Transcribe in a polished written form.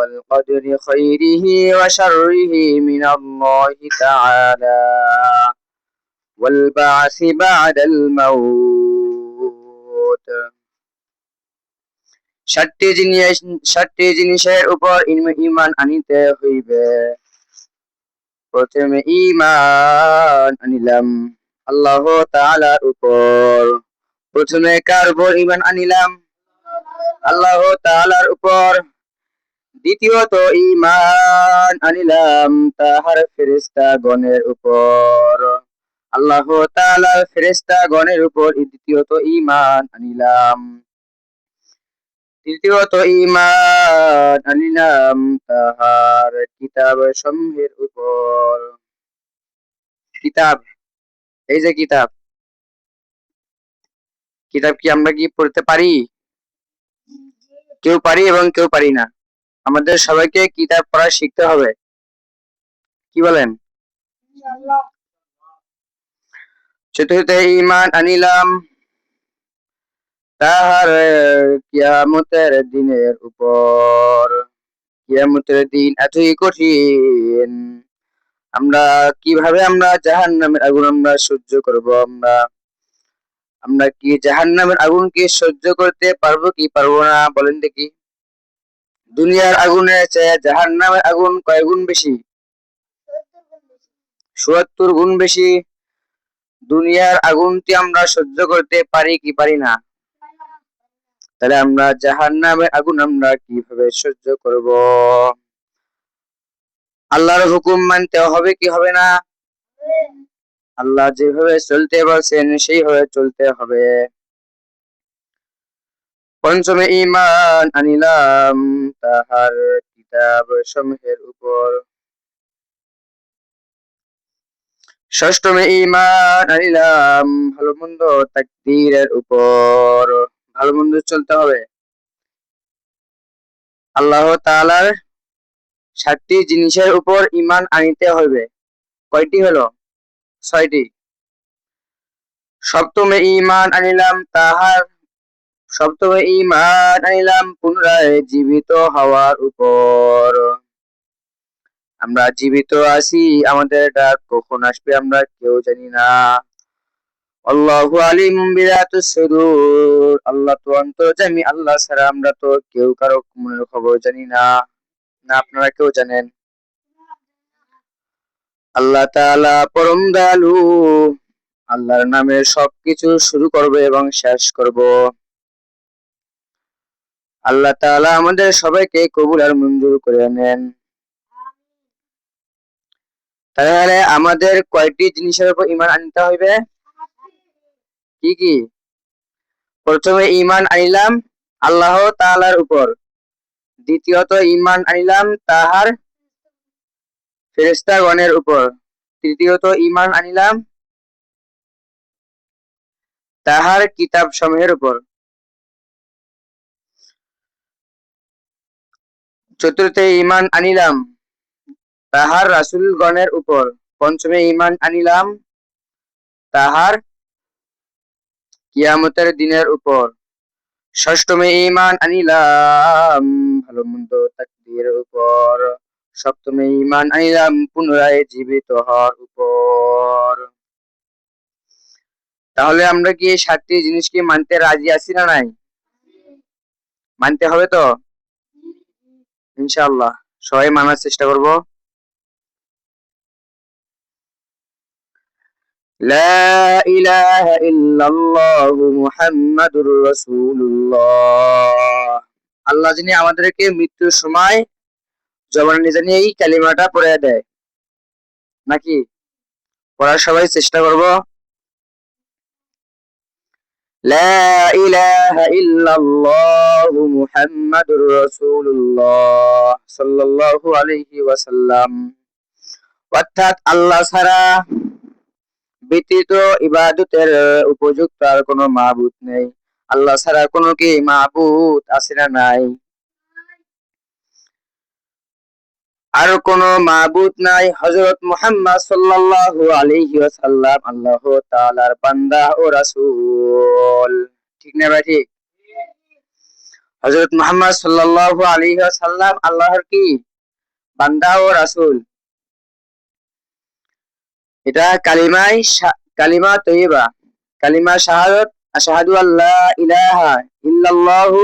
والقدر خيره وشره من الله تعالى والبعث بعد الموت ষাটটি জিনিসের উপর ঈমান আনিতে হইবে। প্রথমে ঈমান আনিলাম আল্লাহ তাআলার উপর। প্রথমে কার উপর ঈমান আনিলাম? আল্লাহ তাআলার উপর। দ্বিতীয়ত ঈমান আনিলাম তাহার ফেরেশতাগণের উপর। আল্লাহ তাআলার ফেরেশতাগণের উপর দ্বিতীয়ত ঈমান আনিলাম। তৃতীয়ত ঈমান আনিলাম তাহার কিতাব সমূহের উপর। কিতাব, এই যে কিতাব কি আমরা কি পড়তে পারি? কেউ পারি এবং কেউ পারি না। আমাদের সবাইকে কিতাব পড়া শিখতে হবে, কি বলেন? চতুর্থ ঈমান আনিলাম তাহার কিয়ামতের দিনের উপর। কিয়ামতের দিন এতই কঠিন, কিভাবে আমরা জাহান্নামের আগুন আমরা সহ্য করব? আমরা কি জাহান্নামের আগুনকে সহ্য করতে পারবো কি পারবো না বলেন দেখি? দুনিয়ার আগুনের চেয়ে জাহান্নামের আগুন কয় গুণ বেশি? ৭০ গুণ বেশি। দুনিয়ার আগুনটি আমরা সহ্য করতে পারি কি পারি না? তাহলে আমরা জাহান্নামের আগুন আমরা কিভাবে সহ্য করব? আল্লাহর হুকুম মানতে হবে কি হবে না? আল্লাহ যেভাবে চলতে বলছেন সেইভাবে চলতে হবে। পঞ্চমে ঈমান আনিলাম তাহার কিতাব সমূহের উপর। ষষ্ঠমে ঈমান আনিলাম ভালো মন্দ তাকদীরের উপর। ভালো মন্দ চলতে হবে। আল্লাহ তাআলার ৭টি জিনিসের উপর ঈমান আনিতে হবে। কয়টি হলো? ৬টি। সপ্তমে ঈমান আনিলাম পুনরায় জীবিত হওয়ার উপর। আমরা জীবিত আছি, আমাদের ডাক কখন আসবে আমরা কেউ জানি না। আল্লাহু আলিমুম বিযাতিস সুদূর। আল্লাহ তো অন্তর্যামী, আল্লাহ ছাড়া আমরা তো কেউ কারো মনের খবর জানি না। না আপনারা কেউ জানেন? আল্লাহ তাআলা পরম দয়ালু। আল্লাহর নামে সবকিছু শুরু করব এবং শেষ করব। আল্লাহ তাআলা আমাদের সবাইকে কবুল আর মঞ্জুর করে নেন। তাহলে আমাদের কয়টি জিনিসের উপর ঈমান আনতে হইবে? কি কি? প্রথমে ঈমান আনিলাম আল্লাহ তাআলার উপর। দ্বিতীয়ত ঈমান আনিলাম তাহার ফেরেশতাগণের উপর। তৃতীয়ত ঈমান আনিলাম তাহার কিতাব সমূহের উপর। চতুর্থে ঈমান আনিলাম তাহার রাসূলগণের উপর। পঞ্চমে ঈমান আনিলাম তাহার কিয়ামতের দিনের উপর। ষষ্ঠমে ঈমান আনিলাম ভালো মন্দ তাকদীরের উপর। সপ্তমে ঈমান আনিলাম পুনরায় জীবিত হওয়ার উপর। তাহলে আমরা কি এই ৭টি জিনিস কি মানতে রাজি আছি না নাই? মানতে হবে তো ইনশাআল্লাহ। সবাই মানার চেষ্টা করব। লা ইলাহা ইল্লাল্লাহু মুহাম্মাদুর রাসূলুল্লাহ। আল্লাহ যিনি আমাদেরকে মৃত্যুর সময় জবানে জানি এই কালিমাটা পড়ে দেয়, নাকি পড়ার সবাই চেষ্টা করব। লা ইলাহা ইল্লাল্লাহু মুহাম্মাদুর রাসূলুল্লাহ সাল্লাল্লাহু আলাইহি ওয়াসাল্লাম। অর্থাৎ আল্লাহ ছাড়া ব্যতীত ইবাদতের উপযুক্ত আর কোনো মাবুদ নেই। আল্লাহ ছাড়া কোনো কি মাবুদ আছে না নাই? আর কোনো মাবুদ নাই। হযরত মুহাম্মদ সাল্লাল্লাহু আলাইহি ওয়াসাল্লাম আল্লাহ তাআলার বান্দা ও রাসূল। ঠিক না ভাই? ঠিক। হযরত মুহাম্মদ সাল্লাল্লাহু আলাইহি ওয়াসাল্লাম আল্লাহর কি বান্দা ও রাসূল। এটা কালিমা তৈয়বা, কালিমা শাহাদাত, আশহাদু আল্লা ইলাহা ইল্লাল্লাহু